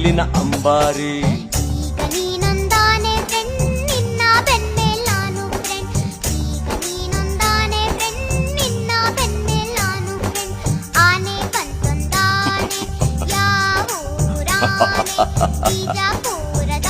ಇಲ್ಲಿನ ಅಂಬಾರಿ ಈಗ ನೀನೊಂದಾನೆ ಫ್ರೆಂಡ್ ನಿನ್ನ ಬೆನ್ಮೇಲ್ ನಾನು ಫ್ರೆಂಡ್ ಈಗ ನೀನೊಂದಾನೆ ಫ್ರೆಂಡ್ ನಿನ್ನ ಬೆನ್ಮೇಲ್ ನಾನು ಫ್ರೆಂಡ್ ಆನೆ ಬಂತೊಂದಾನೆ ಯಾವ ಊರಾನೆ ಬಿಜಾಪುರದ